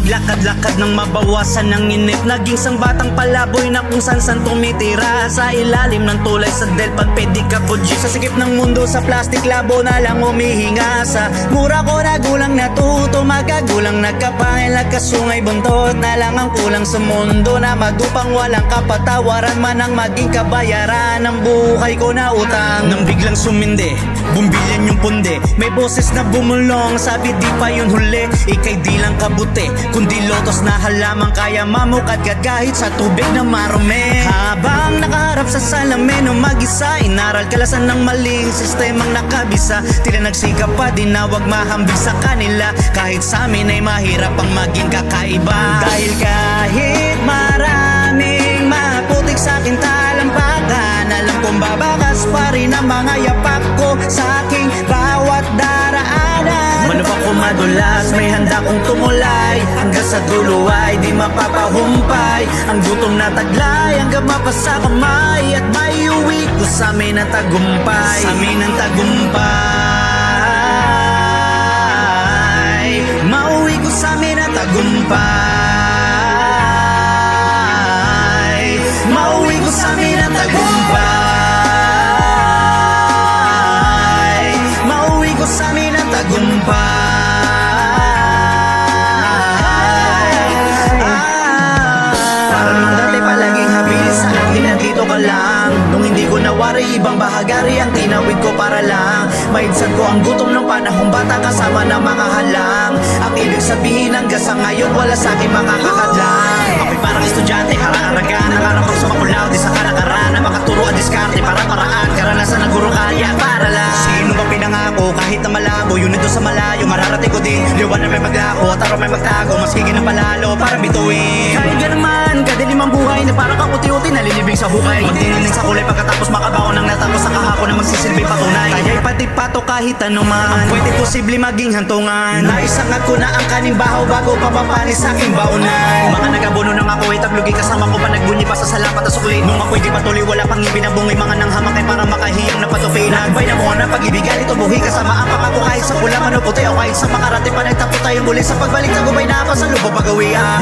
Maglakad-lakad nang mabawasan ng inip. Naging sang batang palaboy na kung san tumitira sa ilalim ng tulay sa delpad pwede ka po G. Sa sikip ng mundo sa plastic labo na lang humihinga. Sa mura ko na gulang natuto, magagulang nagkapangil, nagkasungay buntot na lang ang kulang sa mundo. Na madupang walang kapatawaran man ang maging kabayaran ng buhay ko na utang. Nang biglang sumindi, bumbilyan yung pundi, may boses na bumulong, sabi di pa yun huli. Ika'y di lang kabuti, kundi lotos na halamang kaya mamukadkad kahit sa tubig na marumi. Habang nakaharap sa salamin o mag-isa, inaral kalasan ng maling sistemang nakabisa. Tila nagsikap pa din na wag mahambing sa kanila, kahit sa amin ay mahirap ang maging kakaiba. Dahil kahit maraming maputik sa akin talampakan, alam kong babakas pa rin ang mga yapak ko sa aking bawat daraanan. Mano pa ko madulas, may handa kong tumulay, hanggang sa dulo ay di mapapahumpay. Ang gutom na taglay hanggang mapasa kamay, at may uwi ko sa amin ang tagumpay. Sa amin ang tagumpay, mauwi ko sa amin ang tagumpay. Mauwi ko sa amin ang tagumpay. Mauwi ko sa amin ang tagumpay. Parang nung dati palaging habilis sa akin, nandito ka lang. Nung hindi ko nawari, ibang bahagari ang tinawid ko para lang maibsan ko ang gutom ng panahong bata kasama ng mga halang. Ang ibig sabihin hanggang sa ngayon wala sa akin makakakadlang. Ako'y parang estudyante, harang-haragan, nangarapang sumakulaw di sa kalakaran, na makaturo ang diskarte para paraan, karanasan ng guro kaya para lang. Sino ba pinangako kahit na malabo, yun ito sa malayo mararating ko din. Liwan na may maglako at araw may magtago, mas higin ng palalo para bituin. Kahit ganaman, kadilim ang buhay na parang kakuti-uti nalilibing sa hukay. Magtiniling sa kulay pagkatapos makabaon ng natapos sa kahapon na magsisilbing patunay. Kaya'y patipato kahit anuman, ang pwede posible maging hantungan. Naisangat ko na ang kaning bahaw bago papapanis sa aking baunan. Mga nagabuno ng ako ay taglugi kasama ko pa nagbunyi pa sa salapat at sukli. Nung ako'y di patuloy wala pang ibinabungoy, mga nanghamak ay para makahiyang na patupi. Nagbay na mo na pag-ibigan ito buhi kasama ang pangako kahit sa pula man o puti o kahit sa makarate pa nagtapo tayo muli sa pagbalik na gubay na pasalubong pag-uwian.